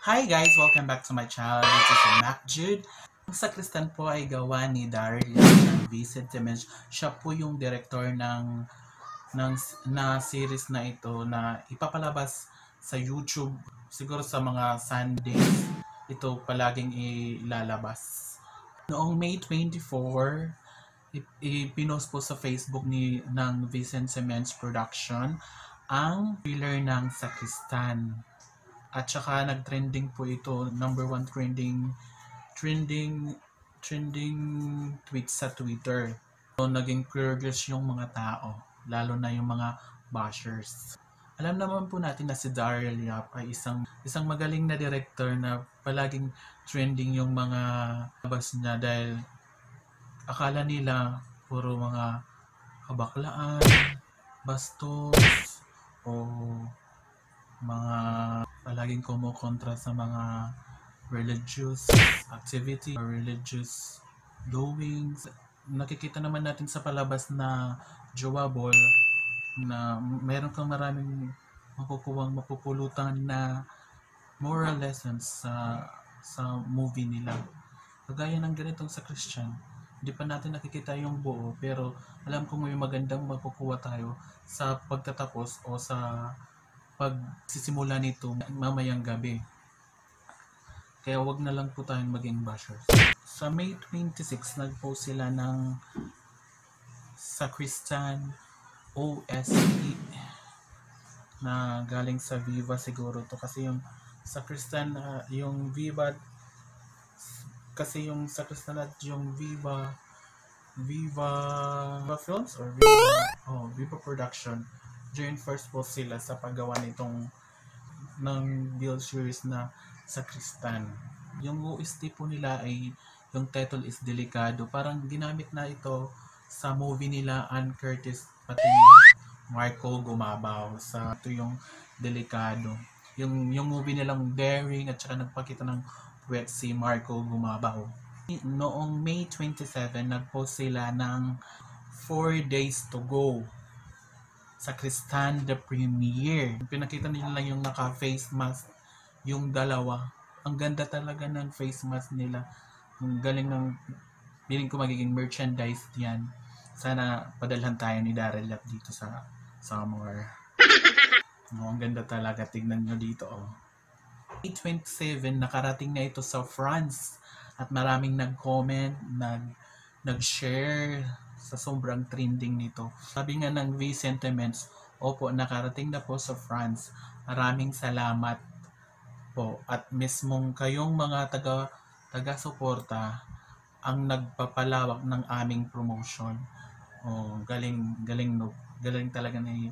Hi guys! Welcome back to my channel. This is Mac Jude. Ang Sakristan po ay gawa ni Daryl ng Vincent Temenz. Siya po yung director na series na ito na ipapalabas sa YouTube. Siguro sa mga Sundays ito palaging ilalabas. Noong May 24, ipinost po sa Facebook ng Vincent Temenz Production ang trailer ng Sakristan. At saka nag-trending po ito, number 1 trending tweet sa Twitter. So, naging curious yung mga tao, lalo na yung mga bashers. Alam naman po natin na si Daryl Yap ay isang magaling na director na palaging trending yung mga labas niya dahil akala nila puro mga kabaklaan, bastos, o mga palaging kumukontra sa mga religious activity or religious doings. Nakikita naman natin sa palabas na Joabol na meron kang maraming mapupulutan na moral lessons sa movie nila. Kagaya ng ganitong sa Christian, hindi pa natin nakikita yung buo, pero alam ko may magandang makukuha tayo sa pagtatapos o sa pagsisimula nito mamayang gabi. Kaya wag na lang po tayong maging bashers. Sa May 26, nag-post sila ng Sakristan OST na galing sa Viva siguro to, kasi yung Sakristan yung Viva, kasi yung Sakristan at yung Viva Films or Viva Production, joint first po sila sa paggawa ng build series na Sakristan. Yung OST po nila ay yung title is Delikado. Parang ginamit na ito sa movie nila Ann Curtis pati Marco Gumabaw. Ito yung Delikado. Yung movie nilang Daring at saka nagpakita ng puwet si Marco Gumabaw. Noong May 27, nag-post sila ng 4 days to go. Sakristan the premiere. Pinakita nila lang yung naka-face mask, yung dalawa. Ang ganda talaga ng face mask nila. Ang galing ng, feeling ko magiging merchandise yan. Sana padalhan tayo ni Daryl Yap dito sa somewhere. Ang ganda talaga. Tignan nyo dito. May 27, nakarating na ito sa France. At maraming nag-comment, nag-share sa sobrang trending nito. Sabi nga ng Vincent Temenz, opo, nakarating na po sa France. Maraming salamat po. At mismong kayong mga taga-suporta ang nagpapalawak ng aming promotion. Galing talaga ng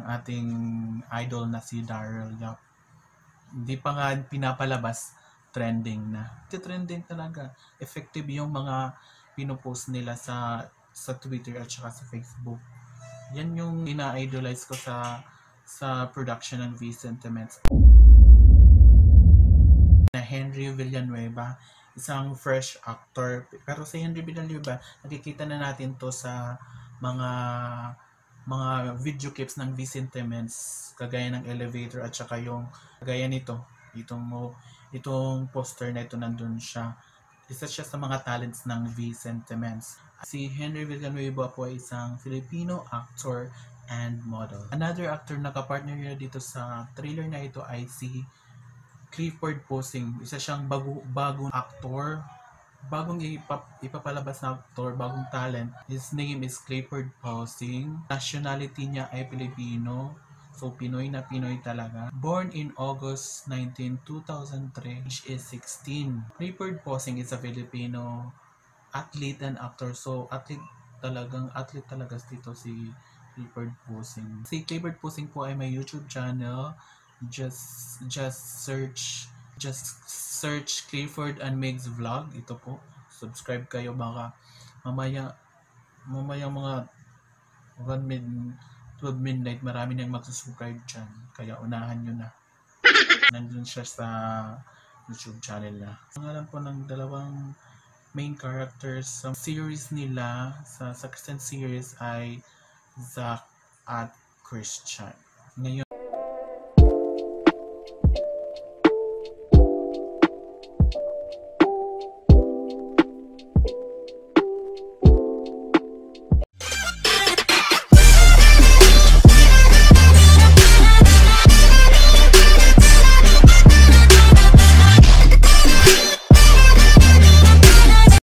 ating idol na si Daryl Yap. Hindi pa nga pinapalabas, trending na. Trending talaga. Effective yung mga pinopost nila sa Twitter at saka sa Facebook. Yan yung ina-idolize ko sa production ng Vincent Temenz. Na Henry Villanueva, isang fresh actor. Pero si Henry Villanueva, nakikita na natin to sa mga video clips ng Vincent Temenz, kagaya ng Elevator at saka yung kagaya nito, itong poster na ito, nandun siya. Isa siya sa mga talents ng Vincent Temenz. Si Henry Villanueva po ay isang Filipino actor and model. Another actor na kapartner niya dito sa trailer na ito ay si Clifford Posing. Isa siyang bagong actor, bagong ipapalabas na actor, bagong talent. His name is Clifford Posing. Nationality niya ay Pilipino. So, Pinoy na Pinoy talaga. Born in August 19, 2003, age is 16. Clifford Posing is a Filipino athlete and actor. So, athlete talaga dito si Clifford Posing. Si Clifford Posing po ay may YouTube channel. Just search Clifford and Meg's Vlog. Ito po. Subscribe kayo, baka mamaya mga 12 midnight, marami nang magsusubscribe dyan. Kaya unahan nyo na. Nandun siya sa YouTube channel na. Ang alam po ng dalawang main characters sa series nila, sa Sakristan series, ay Zach at Christian. Ngayon,